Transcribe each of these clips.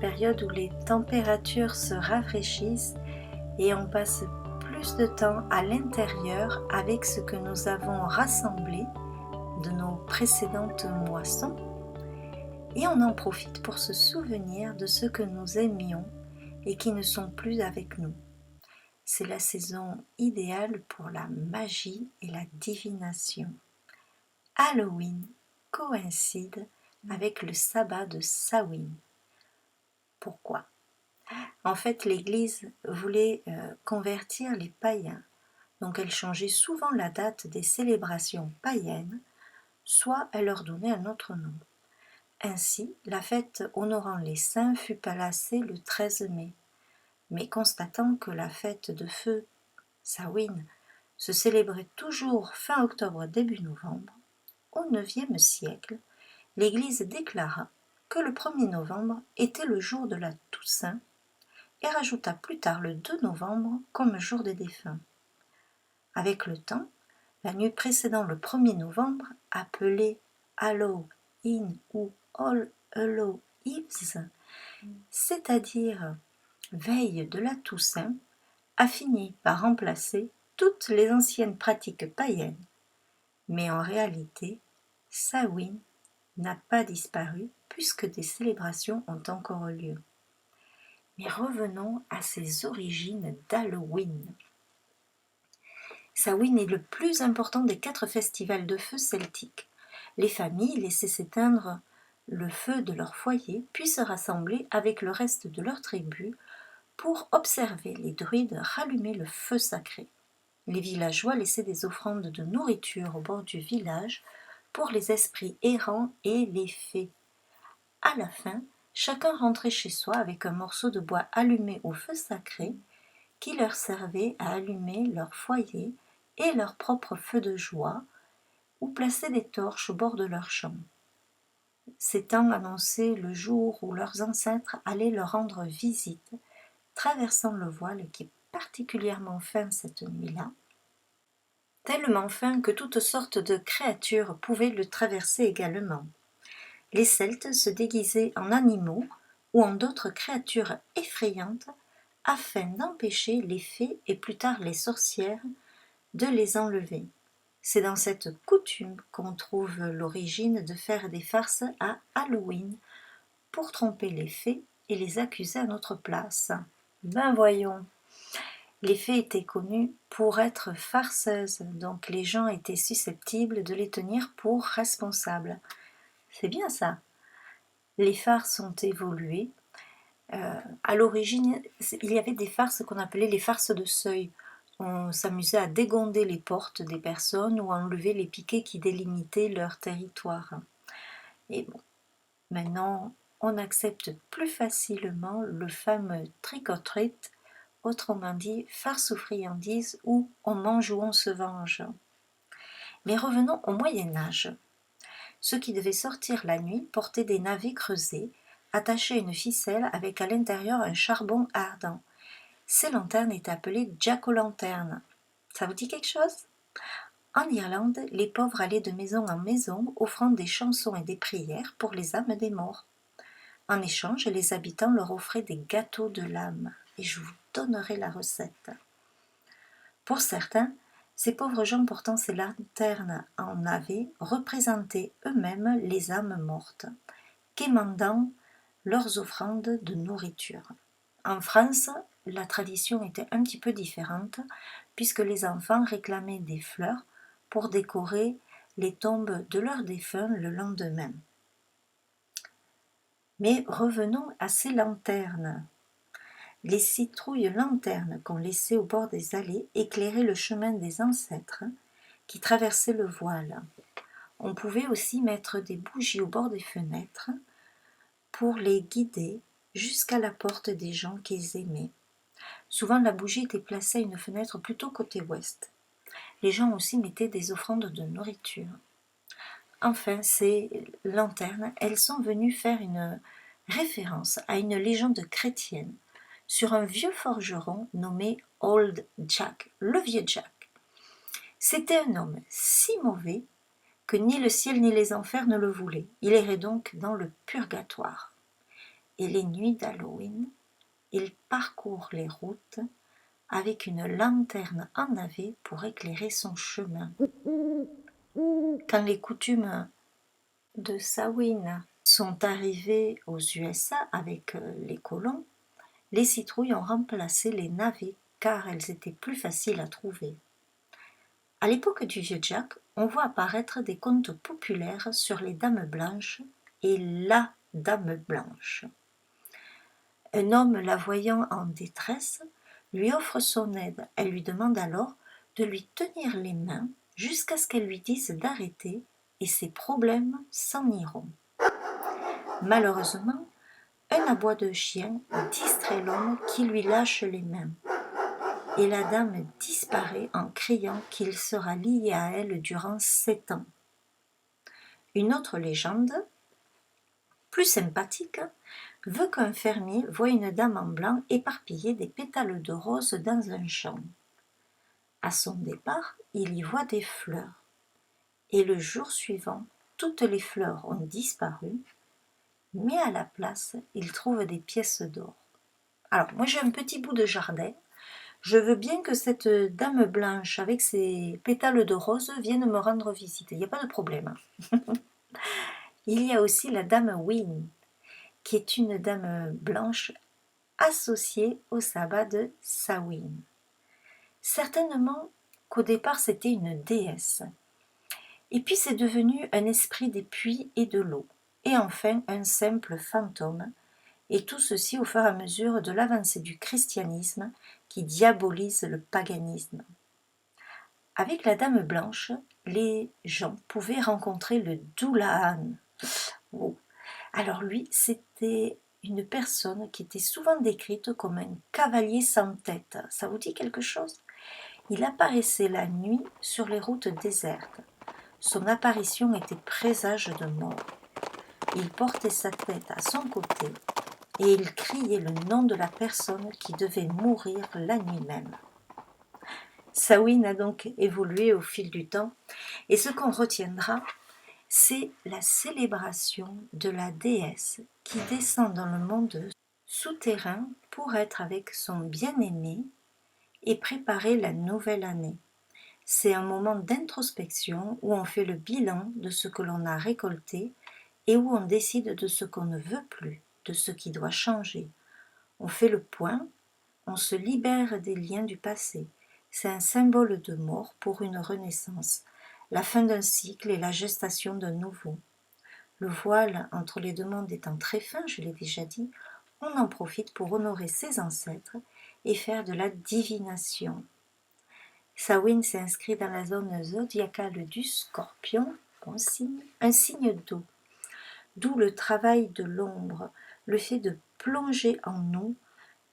période où les températures se rafraîchissent et on passe plus de temps à l'intérieur avec ce que nous avons rassemblé de nos précédentes moissons, et on en profite pour se souvenir de ceux que nous aimions et qui ne sont plus avec nous. C'est la saison idéale pour la magie et la divination. Halloween coïncide avec le sabbat de Samhain. Pourquoi ? En fait, l'Église voulait convertir les païens, donc elle changeait souvent la date des célébrations païennes, soit elle leur donnait un autre nom. Ainsi, la fête honorant les saints fut placée le 13 mai, mais constatant que la fête de feu, Samhain, se célébrait toujours fin octobre début novembre, au IXe siècle, l'Église déclara que le 1er novembre était le jour de la Toussaint et rajouta plus tard le 2 novembre comme jour des défunts. Avec le temps, la nuit précédant le 1er novembre, appelée Halloween ou All Hallows Eve, c'est-à-dire veille de la Toussaint, a fini par remplacer toutes les anciennes pratiques païennes. Mais en réalité, Samhain n'a pas disparu puisque des célébrations ont encore lieu. Mais revenons à ses origines d'Halloween. Samhain est le plus important des 4 festivals de feu celtiques. Les familles laissaient s'éteindre le feu de leur foyer, puis se rassembler avec le reste de leur tribu pour observer les druides rallumer le feu sacré. Les villageois laissaient des offrandes de nourriture au bord du village pour les esprits errants et les fées. À la fin, chacun rentrait chez soi avec un morceau de bois allumé au feu sacré qui leur servait à allumer leur foyer et leur propre feu de joie, ou placer des torches au bord de leur champ. Ces temps annonçaient le jour où leurs ancêtres allaient leur rendre visite, traversant le voile qui est particulièrement fin cette nuit-là, tellement fin que toutes sortes de créatures pouvaient le traverser également. Les Celtes se déguisaient en animaux ou en d'autres créatures effrayantes afin d'empêcher les fées et plus tard les sorcières de les enlever. C'est dans cette coutume qu'on trouve l'origine de faire des farces à Halloween pour tromper les fées et les accuser à notre place. Ben voyons. Les fées étaient connues pour être farceuses, donc les gens étaient susceptibles de les tenir pour responsables. C'est bien ça. Les farces ont évolué. À l'origine, il y avait des farces qu'on appelait les farces de seuil. On s'amusait à dégonder les portes des personnes ou à enlever les piquets qui délimitaient leur territoire. Et bon, maintenant, on accepte plus facilement le fameux trick or treat, autrement dit farce aux friandises ou on mange ou on se venge. Mais revenons au Moyen-Âge. Ceux qui devaient sortir la nuit portaient des navets creusés, attachés à une ficelle avec à l'intérieur un charbon ardent. Ces lanternes étaient appelées jack-o'-lanterne. Ça vous dit quelque chose ? En Irlande, les pauvres allaient de maison en maison, offrant des chansons et des prières pour les âmes des morts. En échange, les habitants leur offraient des gâteaux de l'âme, et je vous donnerai la recette. Pour certains, ces pauvres gens portant ces lanternes en navet représentaient eux-mêmes les âmes mortes, quémandant leurs offrandes de nourriture. En France, la tradition était un petit peu différente, puisque les enfants réclamaient des fleurs pour décorer les tombes de leurs défunts le lendemain. Mais revenons à ces lanternes. Les citrouilles lanternes qu'on laissait au bord des allées éclairaient le chemin des ancêtres qui traversaient le voile. On pouvait aussi mettre des bougies au bord des fenêtres pour les guider jusqu'à la porte des gens qu'ils aimaient. Souvent, la bougie était placée à une fenêtre plutôt côté ouest. Les gens aussi mettaient des offrandes de nourriture. Enfin, ces lanternes, elles sont venues faire une référence à une légende chrétienne sur un vieux forgeron nommé Old Jack, le vieux Jack. C'était un homme si mauvais que ni le ciel ni les enfers ne le voulaient. Il errait donc dans le purgatoire. et les nuits d'Halloween, il parcourt les routes avec une lanterne en navet pour éclairer son chemin. Quand les coutumes de Samhain sont arrivées aux USA avec les colons, les citrouilles ont remplacé les navets car elles étaient plus faciles à trouver. À l'époque du Vieux Jack, on voit apparaître des contes populaires sur les dames blanches et la dame blanche. Un homme la voyant en détresse lui offre son aide. Elle lui demande alors de lui tenir les mains jusqu'à ce qu'elle lui dise d'arrêter et ses problèmes s'en iront. Malheureusement, un aboi de chien distrait l'homme qui lui lâche les mains et la dame disparaît en criant qu'il sera lié à elle durant 7 ans. Une autre légende, plus sympathique, veut qu'un fermier voie une dame en blanc éparpiller des pétales de rose dans un champ. À son départ, il y voit des fleurs. Et le jour suivant, toutes les fleurs ont disparu, mais à la place, il trouve des pièces d'or. Alors, moi j'ai un petit bout de jardin. Je veux bien que cette dame blanche avec ses pétales de rose vienne me rendre visite. Il n'y a pas de problème. Il y a aussi la dame Wynne, qui est une dame blanche associée au sabbat de Samhain. Certainement qu'au départ c'était une déesse. Et puis c'est devenu un esprit des puits et de l'eau. Et enfin un simple fantôme. Et tout ceci au fur et à mesure de l'avancée du christianisme qui diabolise le paganisme. Avec la dame blanche, les gens pouvaient rencontrer le Doulahan. Oh. Alors lui, c'était une personne qui était souvent décrite comme un cavalier sans tête. Ça vous dit quelque chose? Il apparaissait la nuit sur les routes désertes. Son apparition était présage de mort. Il portait sa tête à son côté et il criait le nom de la personne qui devait mourir la nuit même. Samhain a donc évolué au fil du temps et ce qu'on retiendra, c'est la célébration de la déesse qui descend dans le monde souterrain pour être avec son bien-aimé et préparer la nouvelle année. C'est un moment d'introspection où on fait le bilan de ce que l'on a récolté et où on décide de ce qu'on ne veut plus, de ce qui doit changer. On fait le point, on se libère des liens du passé. C'est un symbole de mort pour une renaissance, la fin d'un cycle et la gestation d'un nouveau. Le voile entre les deux mondes étant très fin, je l'ai déjà dit, on en profite pour honorer ses ancêtres et faire de la divination. Samhain s'inscrit dans la zone zodiacale du Scorpion, bon signe, un signe d'eau, d'où le travail de l'ombre, le fait de plonger en nous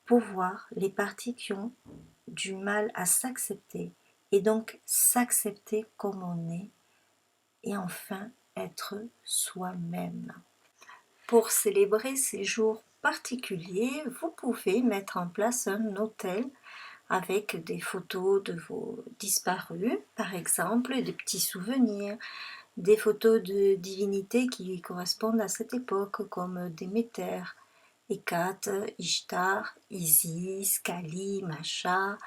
pour voir les parties qui ont du mal à s'accepter et donc s'accepter comme on est et enfin être soi-même. Pour célébrer ces jours particuliers, vous pouvez mettre en place un autel avec des photos de vos disparus, par exemple, des petits souvenirs, des photos de divinités qui correspondent à cette époque, comme Déméter, Hécate, Ishtar, Isis, Kali, Macha.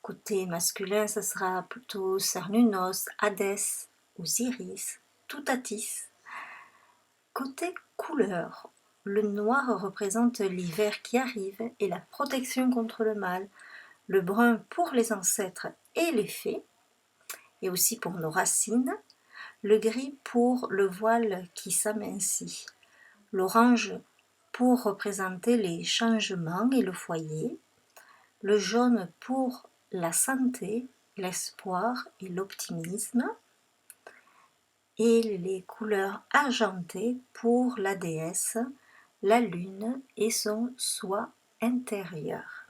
Côté masculin, ce sera plutôt Cernunnos, Hadès, Osiris, Toutatis. Côté couleur, le noir représente l'hiver qui arrive et la protection contre le mal, le brun pour les ancêtres et les fées, et aussi pour nos racines, le gris pour le voile qui s'amincit, l'orange pour représenter les changements et le foyer, le jaune pour la santé, l'espoir et l'optimisme, et les couleurs argentées pour la déesse, la lune et son soi intérieur.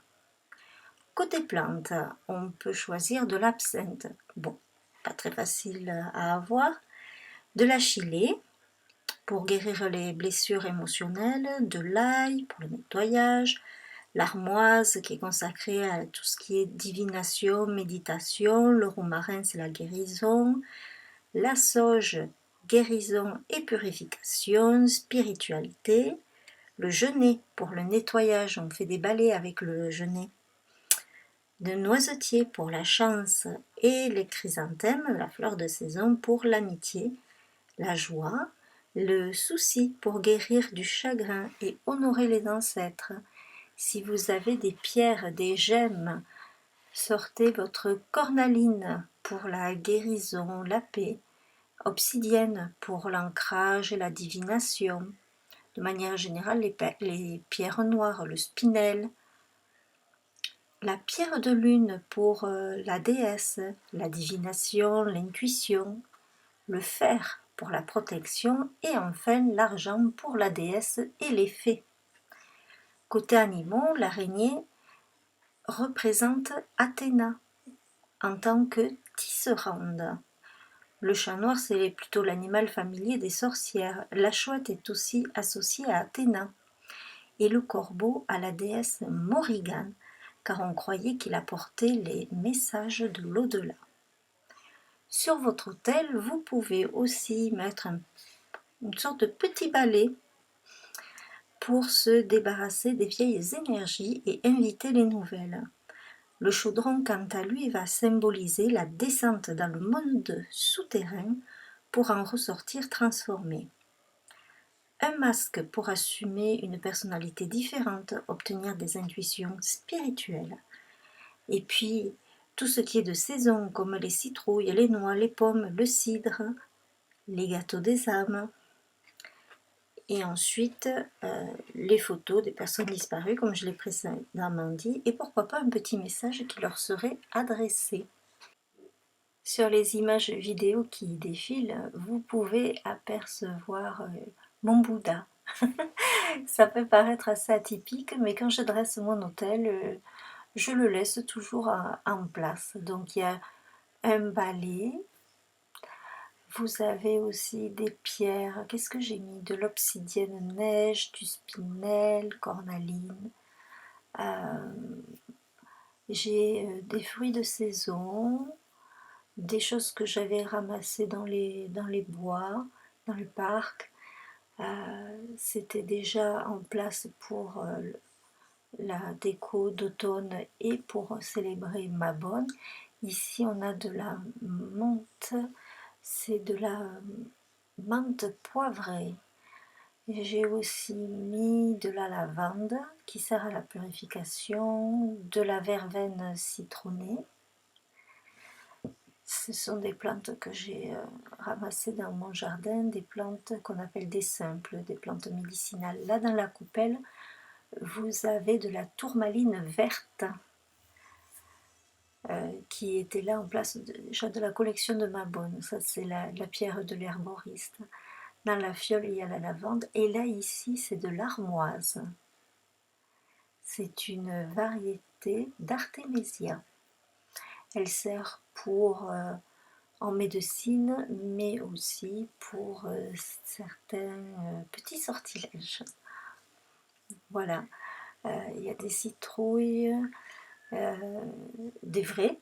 Côté plantes, on peut choisir de l'absinthe, bon, pas très facile à avoir, de la chilée pour guérir les blessures émotionnelles, de l'ail pour le nettoyage, l'armoise qui est consacrée à tout ce qui est divination, méditation, le romarin c'est la guérison, la sauge, guérison et purification, spiritualité, Le genêt pour le nettoyage, on fait des balais avec le genêt. Le noisetier pour la chance et les chrysanthèmes, la fleur de saison, pour l'amitié, la joie, le souci pour guérir du chagrin et honorer les ancêtres. Si vous avez des pierres, des gemmes, sortez votre cornaline pour la guérison, la paix, obsidienne pour l'ancrage et la divination. De manière générale, les pierres noires, le spinel, la pierre de lune pour la déesse, la divination, l'intuition, le fer pour la protection et enfin l'argent pour la déesse et les fées. Côté animaux, l'araignée représente Athéna en tant que tisserande. Le chat noir, c'est plutôt l'animal familier des sorcières. La chouette est aussi associée à Athéna et le corbeau à la déesse Morrigan, car on croyait qu'il apportait les messages de l'au-delà. Sur votre autel, vous pouvez aussi mettre une sorte de petit balai pour se débarrasser des vieilles énergies et inviter les nouvelles. Le chaudron, quant à lui, va symboliser la descente dans le monde souterrain pour en ressortir transformé. Un masque pour assumer une personnalité différente, obtenir des intuitions spirituelles. Et puis, tout ce qui est de saison, comme les citrouilles, les noix, les pommes, le cidre, les gâteaux des âmes. Et ensuite, les photos des personnes disparues, comme je l'ai précédemment dit, et pourquoi pas un petit message qui leur serait adressé. Sur les images vidéo qui défilent, vous pouvez apercevoir mon Bouddha. Ça peut paraître assez atypique, mais quand je dresse mon autel, je le laisse toujours en place. Donc il y a un balai, vous avez aussi des pierres. Qu'est-ce que j'ai mis? De l'obsidienne neige, du spinel, cornaline. J'ai des fruits de saison, des choses que j'avais ramassées dans les bois, dans le parc. C'était déjà en place pour la déco d'automne et pour célébrer Mabon. Ici, on a de la menthe, c'est de la menthe poivrée. J'ai aussi mis de la lavande qui sert à la purification, de la verveine citronnée. Ce sont des plantes que j'ai ramassées dans mon jardin, des plantes qu'on appelle des simples, des plantes médicinales. Là, dans la coupelle, vous avez de la tourmaline verte qui était là en place déjà de la collection de Mabon. Ça, c'est la pierre de l'herboriste. Dans la fiole, il y a la lavande. Et là, ici, c'est de l'armoise. C'est une variété d'artémisia. Elle sert pour en médecine, mais aussi pour certains petits sortilèges. Voilà, il y a des citrouilles, des vrais,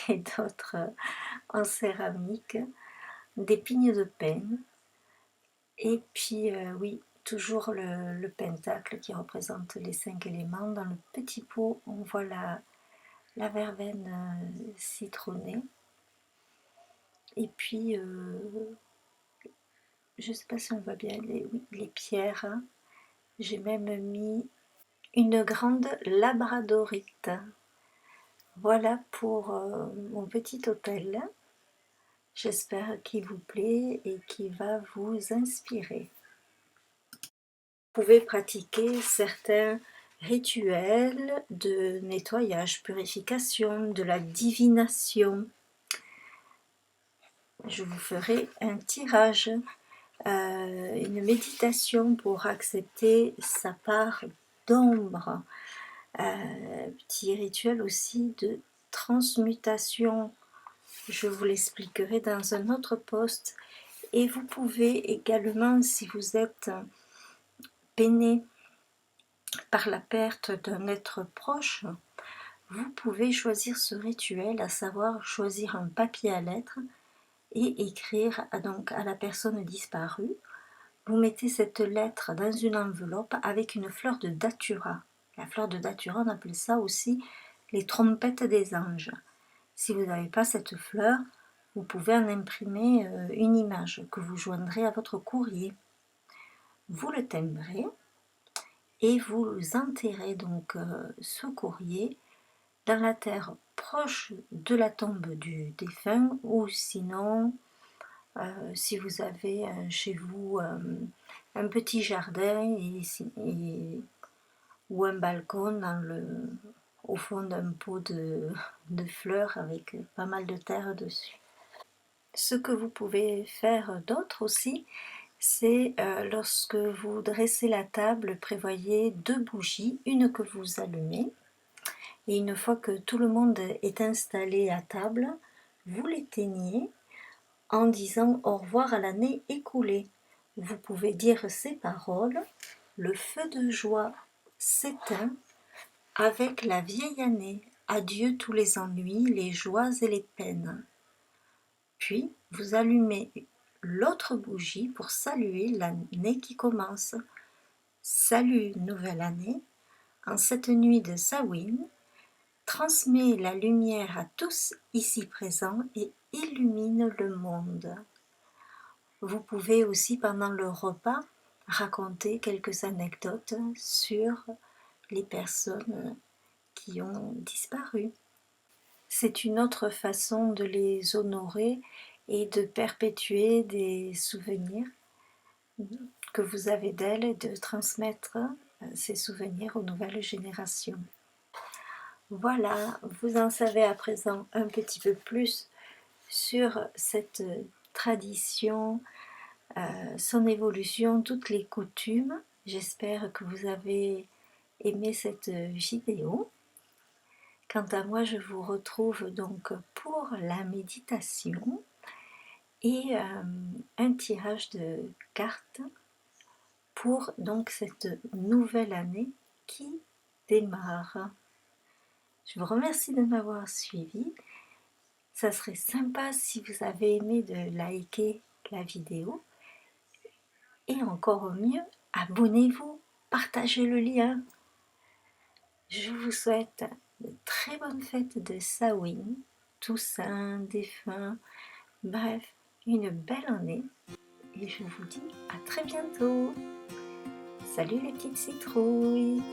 et d'autres en céramique, des pignes de pin, et puis oui, toujours le pentacle qui représente les 5 éléments. Dans le petit pot, on voit la verveine citronnée. Et puis, je ne sais pas si on voit bien les pierres. J'ai même mis une grande labradorite. Voilà pour mon petit hôtel. J'espère qu'il vous plaît et qu'il va vous inspirer. Vous pouvez pratiquer certains rituels de nettoyage, purification, de la divination. Je vous ferai un tirage, une méditation pour accepter sa part d'ombre. Petit rituel aussi de transmutation. Je vous l'expliquerai dans un autre post. Et vous pouvez également, si vous êtes peiné par la perte d'un être proche, vous pouvez choisir ce rituel, à savoir choisir un papier à lettres et écrire donc à la personne disparue Vous mettez cette lettre dans une enveloppe avec une fleur de datura. La fleur de datura, on appelle ça aussi les trompettes des anges. Si vous n'avez pas cette fleur, vous pouvez en imprimer une image que vous joindrez à votre courrier. Vous le timbrez et vous enterrez donc ce courrier dans la terre proche de la tombe du défunt, ou sinon, si vous avez chez vous un petit jardin ou un balcon au fond d'un pot de fleurs avec pas mal de terre dessus. Ce que vous pouvez faire d'autre aussi, c'est lorsque vous dressez la table, prévoyez 2 bougies, une que vous allumez, et une fois que tout le monde est installé à table, vous l'éteignez en disant au revoir à l'année écoulée. Vous pouvez dire ces paroles: le feu de joie s'éteint avec la vieille année. Adieu tous les ennuis, les joies et les peines. Puis vous allumez l'autre bougie pour saluer l'année qui commence. Salut nouvelle année, en cette nuit de Samhain, transmets la lumière à tous ici présents et illumine le monde. Vous pouvez aussi pendant le repas raconter quelques anecdotes sur les personnes qui ont disparu. C'est une autre façon de les honorer et de perpétuer des souvenirs que vous avez d'elles et de transmettre ces souvenirs aux nouvelles générations. Voilà, vous en savez à présent un petit peu plus sur cette tradition, son évolution, toutes les coutumes. J'espère que vous avez aimé cette vidéo. Quant à moi, je vous retrouve donc pour la méditation et un tirage de cartes pour donc cette nouvelle année qui démarre. Je vous remercie de m'avoir suivi. Ça serait sympa si vous avez aimé de liker la vidéo. Et encore mieux, abonnez-vous, partagez le lien. Je vous souhaite de très bonnes fêtes de Samhain, Toussaint, défunt, bref, une belle année. Et je vous dis à très bientôt. Salut les petites citrouilles.